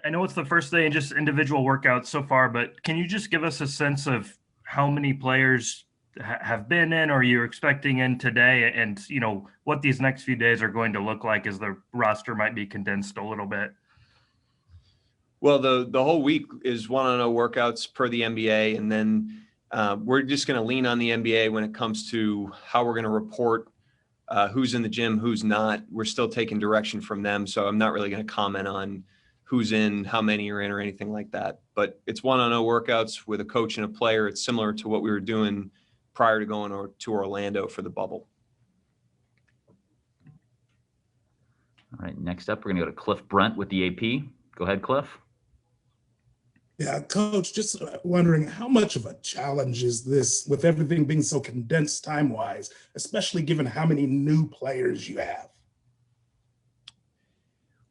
I know it's the first day and just individual workouts so far, but can you just give us a sense of how many players have been in or you're expecting in today, and what these next few days are going to look like as the roster might be condensed a little bit? Well, the whole week is 1-on-0 workouts per the NBA, and then we're just going to lean on the NBA when it comes to how we're going to report who's in the gym, who's not. We're still taking direction from them, so I'm not really going to comment on who's in, how many are in, or anything like that. But it's 1-on-0 workouts with a coach and a player. It's similar to what we were doing prior to going to Orlando for the bubble. All right, next up, we're going to go to Cliff Brent with the AP. Go ahead, Cliff. Yeah, Coach, just wondering how much of a challenge is this with everything being so condensed time-wise, especially given how many new players you have?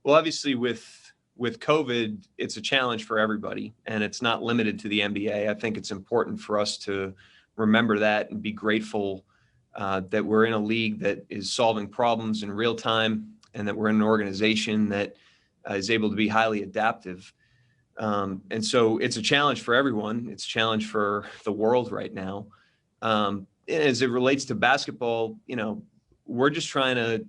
Well, obviously with COVID, it's a challenge for everybody, and it's not limited to the NBA. I think it's important for us to remember that and be grateful that we're in a league that is solving problems in real time, and that we're in an organization that is able to be highly adaptive. And so it's a challenge for everyone. It's a challenge for the world right now. As it relates to basketball, we're just trying to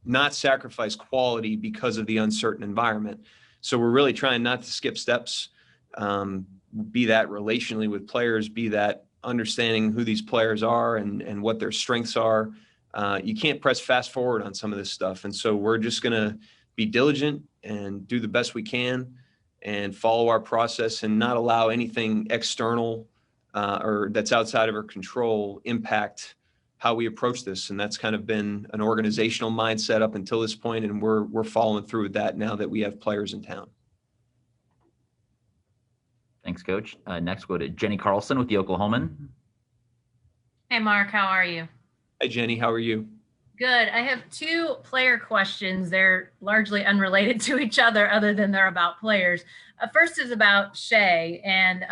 not sacrifice quality because of the uncertain environment. So we're really trying not to skip steps, be that relationally with players, be that understanding who these players are and what their strengths are. You can't press fast forward on some of this stuff. And so we're just going to be diligent and do the best we can and follow our process and not allow anything external or that's outside of our control impact how we approach this. And that's kind of been an organizational mindset up until this point, and we're following through with that now that we have players in town. Thanks, Coach. Next, we'll go to Jenny Carlson with the Oklahoman. Hey, Mark, how are you? Hi, Jenny. How are you? Good. I have two player questions. They're largely unrelated to each other than they're about players. First is about Shai and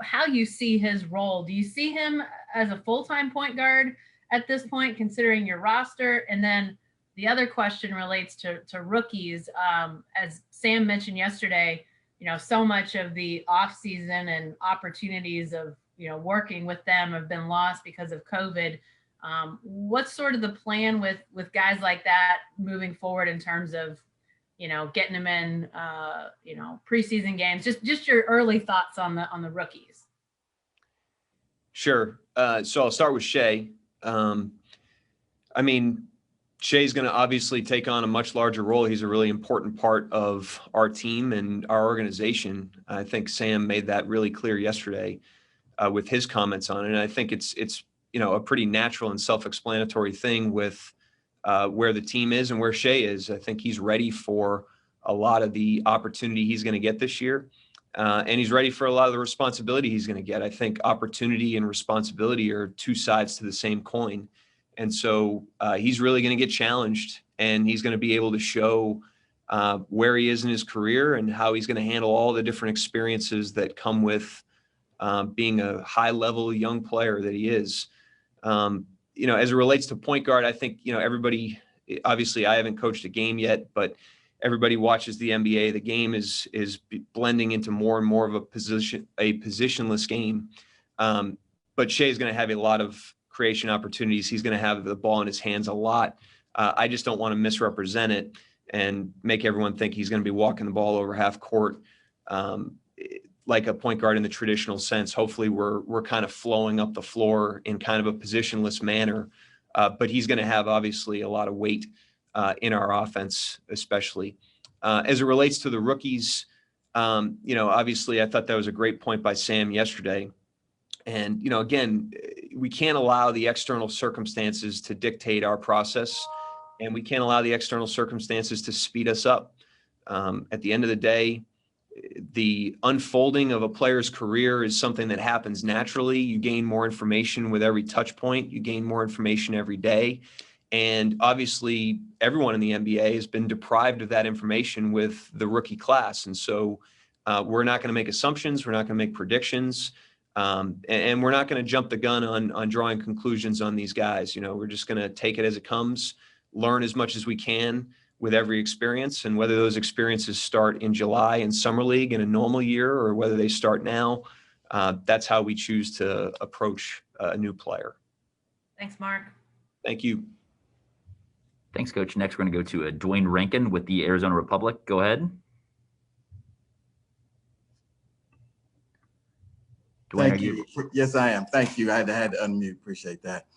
how you see his role. Do you see him as a full-time point guard at this point, considering your roster? And then the other question relates to rookies. As Sam mentioned yesterday, so much of the offseason and opportunities of, working with them have been lost because of COVID. What's sort of the plan with guys like that moving forward in terms of, getting them in, preseason games? Just your early thoughts on the rookies. Sure. So I'll start with Shai. Shai's going to obviously take on a much larger role. He's a really important part of our team and our organization. I think Sam made that really clear yesterday with his comments on it. And I think it's a pretty natural and self-explanatory thing with where the team is and where Shai is. I think he's ready for a lot of the opportunity he's going to get this year. And he's ready for a lot of the responsibility he's going to get. I think opportunity and responsibility are two sides to the same coin. And so he's really going to get challenged, and he's going to be able to show where he is in his career and how he's going to handle all the different experiences that come with being a high-level young player that he is. As it relates to point guard, I think, everybody, obviously I haven't coached a game yet, but everybody watches the NBA. The game is blending into more and more of a positionless game. But Shai's going to have a lot of creation opportunities. He's going to have the ball in his hands a lot. I just don't want to misrepresent it and make everyone think he's going to be walking the ball over half court like a point guard in the traditional sense. Hopefully we're kind of flowing up the floor in kind of a positionless manner. But he's going to have obviously a lot of weight in our offense, especially. As it relates to the rookies, obviously I thought that was a great point by Sam yesterday. And, again, we can't allow the external circumstances to dictate our process, and we can't allow the external circumstances to speed us up. At the end of the day, the unfolding of a player's career is something that happens naturally. You gain more information with every touch point. You gain more information every day. And obviously, everyone in the NBA has been deprived of that information with the rookie class. And so we're not going to make assumptions. We're not going to make predictions. And we're not going to jump the gun on drawing conclusions on these guys. We're just going to take it as it comes, learn as much as we can with every experience, and whether those experiences start in July in summer league in a normal year or whether they start now, that's how we choose to approach a new player. Thanks, Mark. Thank you. Thanks, Coach. Next, we're going to go to Dwayne Rankin with the Arizona Republic. Go ahead. Dwayne, Thank you. Yes, I am. Thank you. I had to unmute. Appreciate that.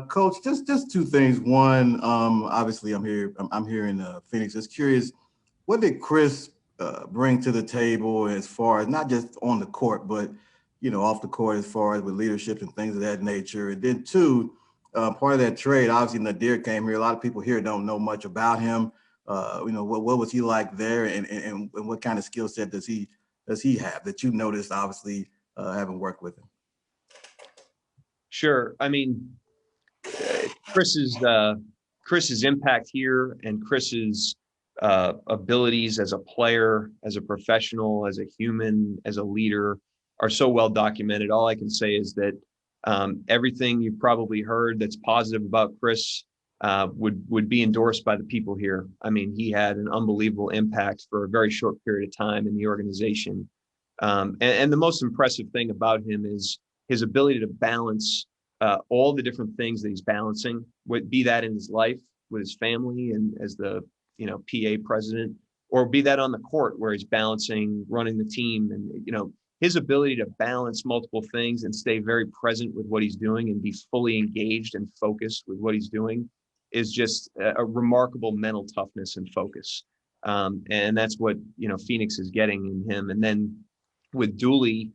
Coach, just two things. One, obviously I'm here in Phoenix. Just curious, what did Chris bring to the table as far as not just on the court, but off the court, as far as with leadership and things of that nature? And then two, part of that trade, obviously Nadir came here. A lot of people here don't know much about him. What was he like there, and what kind of skill set does he have that you noticed, obviously, having worked with him? Sure. I mean, Chris's impact here and Chris's abilities as a player, as a professional, as a human, as a leader are so well documented. All I can say is that everything you've probably heard that's positive about Chris would be endorsed by the people here. I mean, he had an unbelievable impact for a very short period of time in the organization. And the most impressive thing about him is his ability to balance all the different things that he's balancing, be that in his life with his family and as the PA president, or be that on the court where he's balancing running the team. And his ability to balance multiple things and stay very present with what he's doing and be fully engaged and focused with what he's doing is just a remarkable mental toughness and focus. And that's what Phoenix is getting in him. And then with Dooley,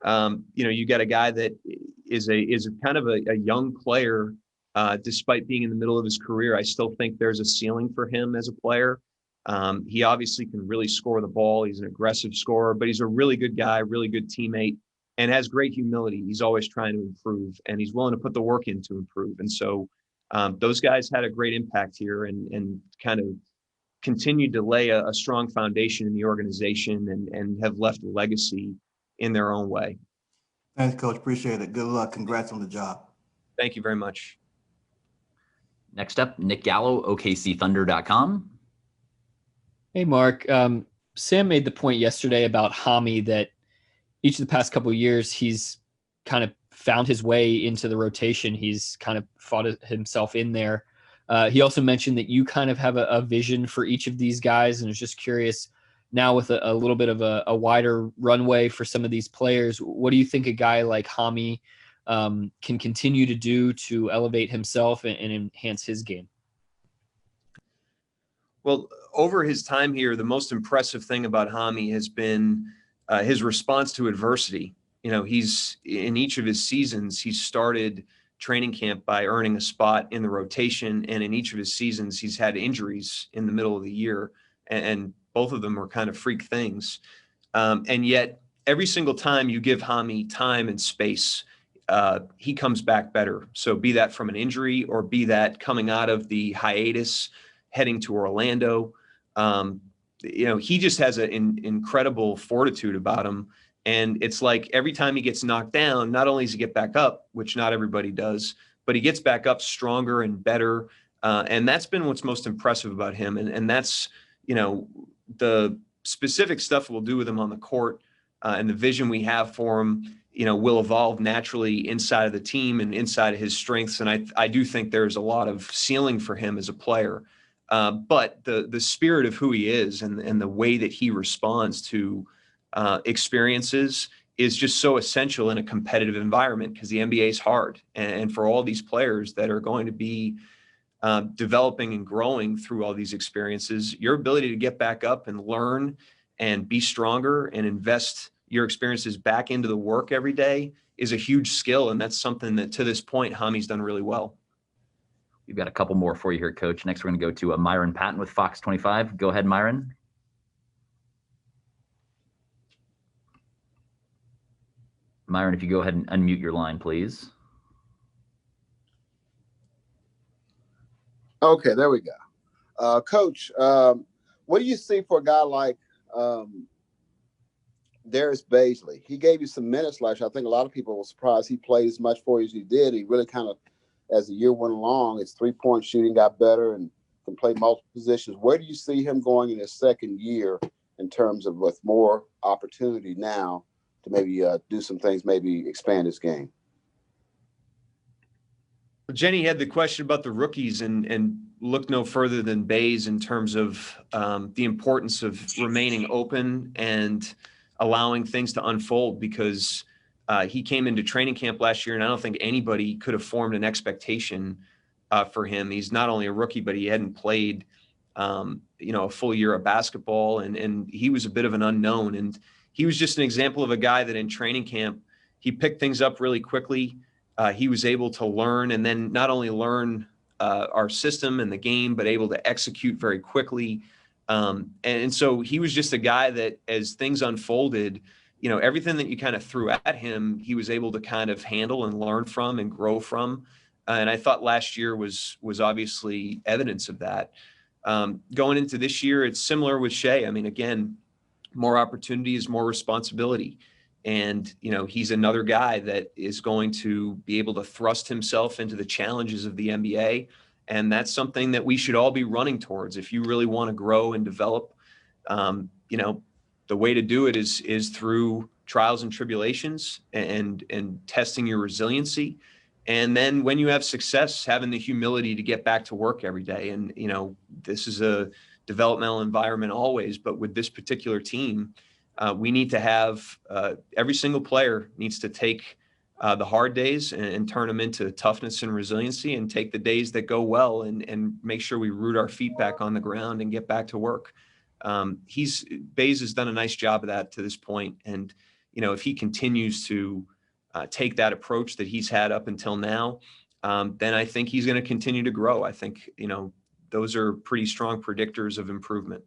you got a guy that is a kind of a young player, despite being in the middle of his career. I still think there's a ceiling for him as a player. He obviously can really score the ball. He's an aggressive scorer, but he's a really good guy, really good teammate, and has great humility. He's always trying to improve, and he's willing to put the work in to improve. And so those guys had a great impact here and kind of continued to lay a strong foundation in the organization and have left a legacy in their own way. Thanks, Coach. Appreciate it. Good luck. Congrats on the job. Thank you very much. Next up, Nick Gallo, OKCThunder.com. Hey, Mark. Sam made the point yesterday about Hami that each of the past couple of years, he's kind of found his way into the rotation. He's kind of fought himself in there. He also mentioned that you kind of have a vision for each of these guys, and was just curious now with a little bit of a wider runway for some of these players, what do you think a guy like Hami can continue to do to elevate himself and enhance his game? Well, over his time here, the most impressive thing about Hami has been his response to adversity. He's in each of his seasons, he started training camp by earning a spot in the rotation. And in each of his seasons, he's had injuries in the middle of the year, and both of them were kind of freak things. And yet every single time you give Hami time and space, he comes back better. So be that from an injury or be that coming out of the hiatus, heading to Orlando. He just has an incredible fortitude about him. And it's like every time he gets knocked down, not only does he get back up, which not everybody does, but he gets back up stronger and better. And that's been what's most impressive about him. And that's, the specific stuff we'll do with him on the court and the vision we have for him, will evolve naturally inside of the team and inside of his strengths. And I do think there's a lot of ceiling for him as a player. But the spirit of who he is and the way that he responds to experiences is just so essential in a competitive environment, because the NBA is hard. And for all these players that are going to be developing and growing through all these experiences, your ability to get back up and learn and be stronger and invest your experiences back into the work every day is a huge skill. And that's something that to this point, Hami's done really well. We've got a couple more for you here, Coach. Next, we're going to go to Myron Patton with Fox 25. Go ahead, Myron. Myron, if you go ahead and unmute your line, please. Okay, there we go. Coach, what do you see for a guy like Darius Bazley? He gave you some minutes last year. I think a lot of people were surprised he played as much for you as he did. He really kind of, as the year went along, his three-point shooting got better and can play multiple positions. Where do you see him going in his second year in terms of with more opportunity now to maybe do some things, maybe expand his game? Jenny had the question about the rookies, and look no further than Bays in terms of the importance of remaining open and allowing things to unfold, because he came into training camp last year, and I don't think anybody could have formed an expectation for him. He's not only a rookie, but he hadn't played, a full year of basketball, and he was a bit of an unknown. And he was just an example of a guy that in training camp, he picked things up really quickly. He was able to learn, and then not only learn our system and the game, but able to execute very quickly. And so he was just a guy that, as things unfolded, everything that you kind of threw at him, he was able to kind of handle and learn from and grow from. And I thought last year was obviously evidence of that. Going into this year, it's similar with Shai. I mean, again, more opportunities, more responsibility. And, he's another guy that is going to be able to thrust himself into the challenges of the NBA. And that's something that we should all be running towards. If you really want to grow and develop, the way to do it is through trials and tribulations and testing your resiliency. And then when you have success, having the humility to get back to work every day. And, this is a developmental environment always, but with this particular team, we need to have every single player needs to take the hard days and turn them into toughness and resiliency, and take the days that go well and make sure we root our feet back on the ground and get back to work. Bays has done a nice job of that to this point. And, if he continues to take that approach that he's had up until now, then I think he's going to continue to grow. I think, those are pretty strong predictors of improvement.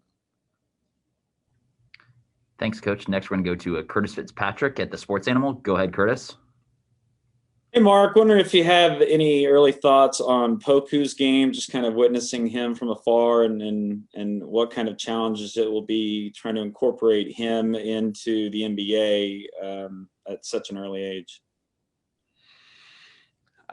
Thanks, Coach. Next, we're going to go to Curtis Fitzpatrick at the Sports Animal. Go ahead, Curtis. Hey, Mark. Wondering if you have any early thoughts on Poku's game, just kind of witnessing him from afar, and what kind of challenges it will be trying to incorporate him into the NBA at such an early age.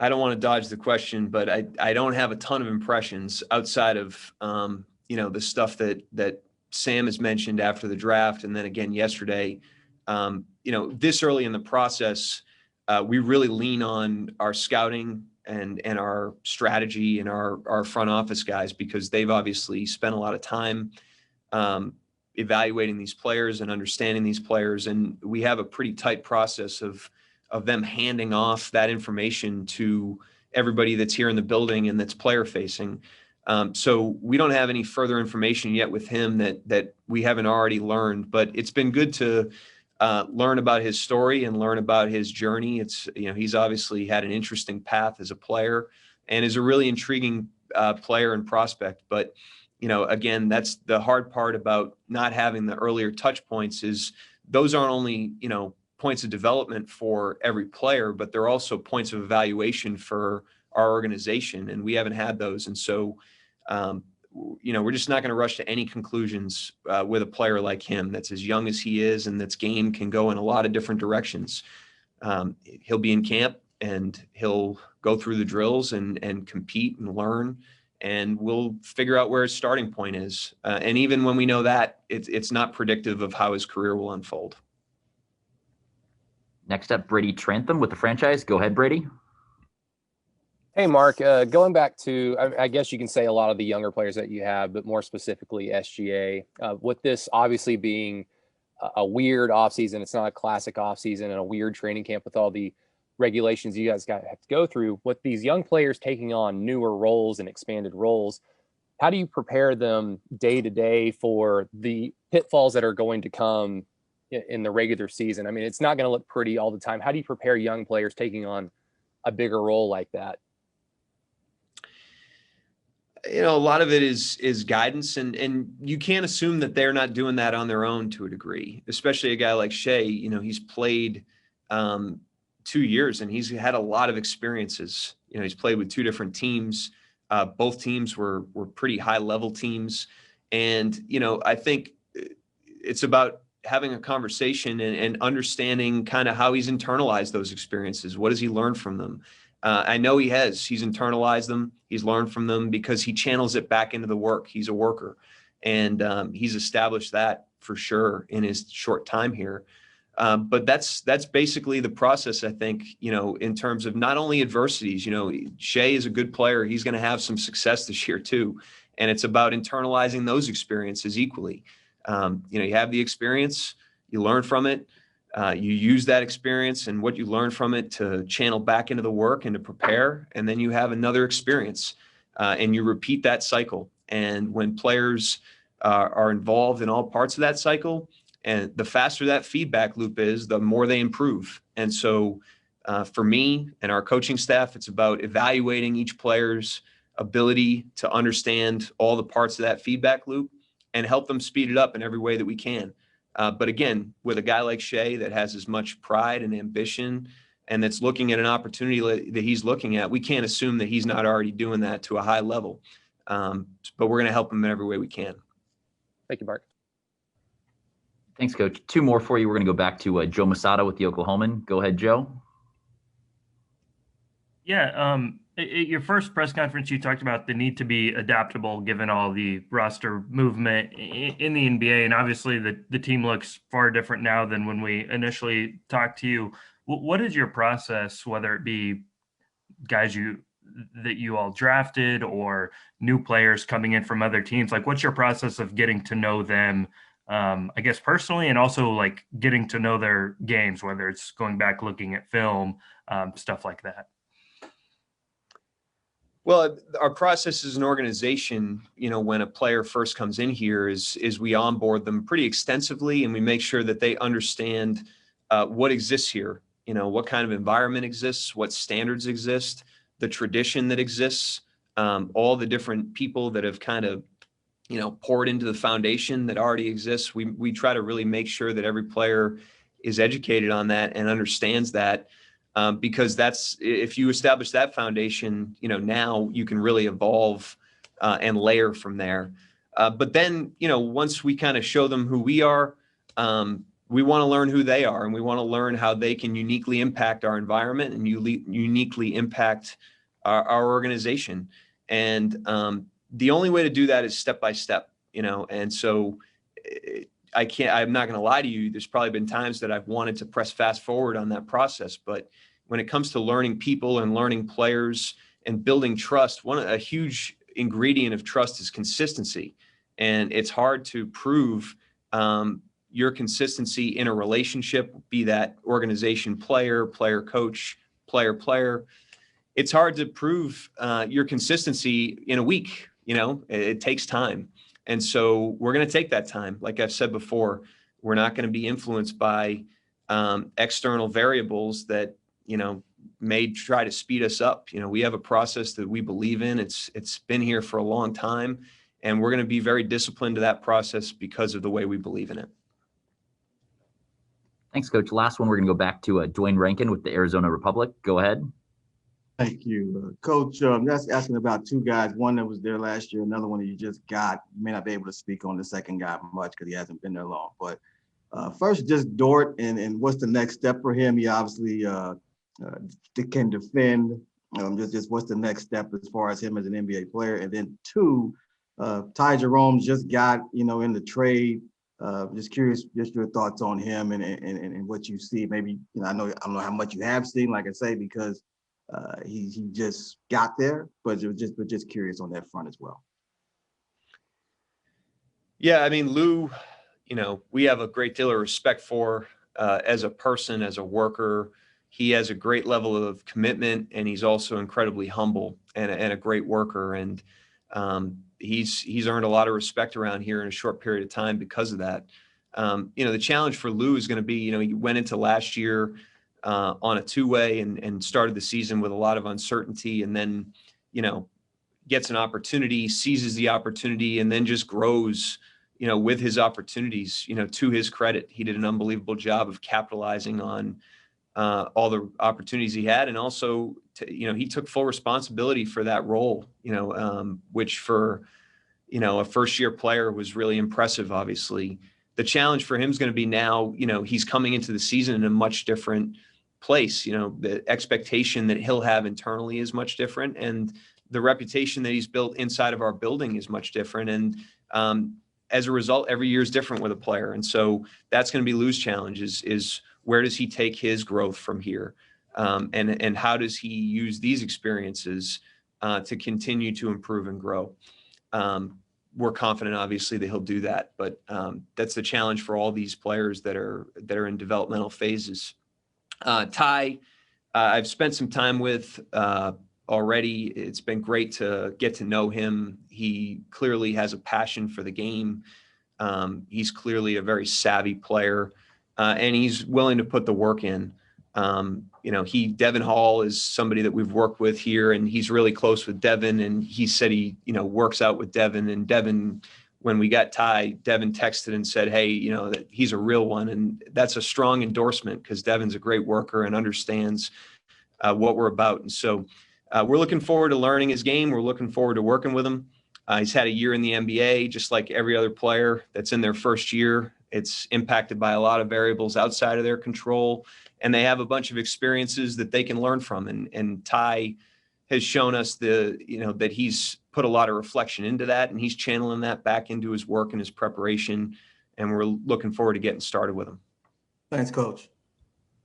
I don't want to dodge the question, but I don't have a ton of impressions outside of, the stuff that Sam has mentioned after the draft, and then again yesterday. This early in the process, we really lean on our scouting and our strategy and our front office guys, because they've obviously spent a lot of time evaluating these players and understanding these players, and we have a pretty tight process of them handing off that information to everybody that's here in the building and that's player facing. So we don't have any further information yet with him that we haven't already learned, but it's been good to learn about his story and learn about his journey. It's, he's obviously had an interesting path as a player and is a really intriguing player and prospect. But, again, that's the hard part about not having the earlier touch points, is those aren't only, points of development for every player, but they're also points of evaluation for our organization. And we haven't had those. And so, we're just not going to rush to any conclusions with a player like him that's as young as he is, and that's game can go in a lot of different directions. He'll be in camp and he'll go through the drills and compete and learn, and we'll figure out where his starting point is. And even when we know that, it's not predictive of how his career will unfold. Next up, Brady Trantham with the franchise. Go ahead, Brady. Hey, Mark, going back to, I guess you can say a lot of the younger players that you have, but more specifically SGA, with this obviously being a weird offseason, it's not a classic offseason, and a weird training camp with all the regulations you guys have to go through. With these young players taking on newer roles and expanded roles, how do you prepare them day to day for the pitfalls that are going to come in the regular season? I mean, it's not going to look pretty all the time. How do you prepare young players taking on a bigger role like that? A lot of it is guidance, and you can't assume that they're not doing that on their own to a degree, especially a guy like Shai. He's played 2 years and he's had a lot of experiences. He's played with 2 different teams. Both teams were pretty high level teams. And, I think it's about having a conversation and understanding kind of how he's internalized those experiences. What has he learned from them? I know he has. He's internalized them. He's learned from them because he channels it back into the work. He's a worker, and he's established that for sure in his short time here. But that's basically the process, I think, in terms of not only adversities. Shai is a good player. He's going to have some success this year too. And it's about internalizing those experiences equally. You have the experience, you learn from it, you use that experience and what you learn from it to channel back into the work and to prepare. And then you have another experience and you repeat that cycle. And when players are involved in all parts of that cycle, and the faster that feedback loop is, the more they improve. And so for me and our coaching staff, it's about evaluating each player's ability to understand all the parts of that feedback loop and help them speed it up in every way that we can. But again, with a guy like Shai that has as much pride and ambition and that's looking at an opportunity that he's looking at, we can't assume that he's not already doing that to a high level. But we're going to help him in every way we can. Thank you, Mark. Thanks, Coach. Two more for you. We're going to go back to Joe Masada with the Oklahoman. Go ahead, Joe. Yeah. At your first press conference, you talked about the need to be adaptable given all the roster movement in the NBA. And obviously the team looks far different now than when we initially talked to you. What is your process, whether it be guys that you all drafted or new players coming in from other teams? Like, what's your process of getting to know them, I guess personally, and also like getting to know their games, whether it's going back, looking at film, stuff like that? Well, our process as an organization, when a player first comes in here is we onboard them pretty extensively and we make sure that they understand what exists here, what kind of environment exists, what standards exist, the tradition that exists, all the different people that have kind of, poured into the foundation that already exists. We try to really make sure that every player is educated on that and understands that. Because if you establish that foundation, now you can really evolve and layer from there. But then, once we kind of show them who we are, we want to learn who they are, and we want to learn how they can uniquely impact our environment and uniquely impact our organization. And the only way to do that is step by step, and so I'm not going to lie to you. There's probably been times that I've wanted to press fast forward on that process, but when it comes to learning people and learning players and building trust, a huge ingredient of trust is consistency. And it's hard to prove your consistency in a relationship, be that organization, player, coach, player. It's hard to prove your consistency in a week. It takes time. And so we're going to take that time. Like I've said before, we're not going to be influenced by external variables that, may try to speed us up. We have a process that we believe in. It's been here for a long time, and we're going to be very disciplined to that process because of the way we believe in it. Thanks, Coach. Last one, we're going to go back to Dwayne Rankin with the Arizona Republic. Go ahead. Thank you, Coach. I'm just asking about two guys. One that was there last year, another one that you just got. You may not be able to speak on the second guy much because he hasn't been there long. But first, just Dort and what's the next step for him? He obviously can defend. Just what's the next step as far as him as an NBA player? And then two, Ty Jerome just got in the trade. Just curious, just your thoughts on him and what you see. Maybe I don't know how much you have seen, like I say, because he just got there, but just curious on that front as well. Yeah, I mean, Lou, we have a great deal of respect for as a person, as a worker. He has a great level of commitment, and he's also incredibly humble and a great worker. And he's earned a lot of respect around here in a short period of time because of that. The challenge for Lou is going to be, he went into last year on a two-way and started the season with a lot of uncertainty, and then, gets an opportunity, seizes the opportunity, and then just grows, with his opportunities. To his credit, he did an unbelievable job of capitalizing on all the opportunities he had. And also, he took full responsibility for that role, which for, a first-year player was really impressive, obviously. The challenge for him is going to be now, he's coming into the season in a much different place. You know, the expectation that he'll have internally is much different, and the reputation that he's built inside of our building is much different. And as a result, every year is different with a player. And so that's going to be Lou's challenge is where does he take his growth from here? And how does he use these experiences to continue to improve and grow? We're confident, obviously, that he'll do that, but that's the challenge for all these players that are in developmental phases. Ty, I've spent some time with already. It's been great to get to know him. He clearly has a passion for the game. He's clearly a very savvy player, and he's willing to put the work in. You know, Devin Hall is somebody that we've worked with here, and he's really close with Devin, and he said he, works out with Devin. And Devin, when we got Ty, Devin texted and said, hey, that he's a real one. And that's a strong endorsement because Devin's a great worker and understands what we're about. And so we're looking forward to learning his game. We're looking forward to working with him. He's had a year in the NBA, just like every other player that's in their first year. It's impacted by a lot of variables outside of their control, and they have a bunch of experiences that they can learn from. And Ty has shown us that he's put a lot of reflection into that, and he's channeling that back into his work and his preparation. And we're looking forward to getting started with him. Thanks, Coach.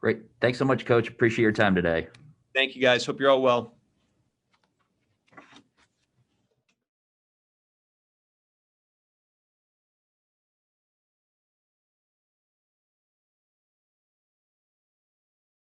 Great. Thanks so much, Coach. Appreciate your time today. Thank you, guys. Hope you're all well.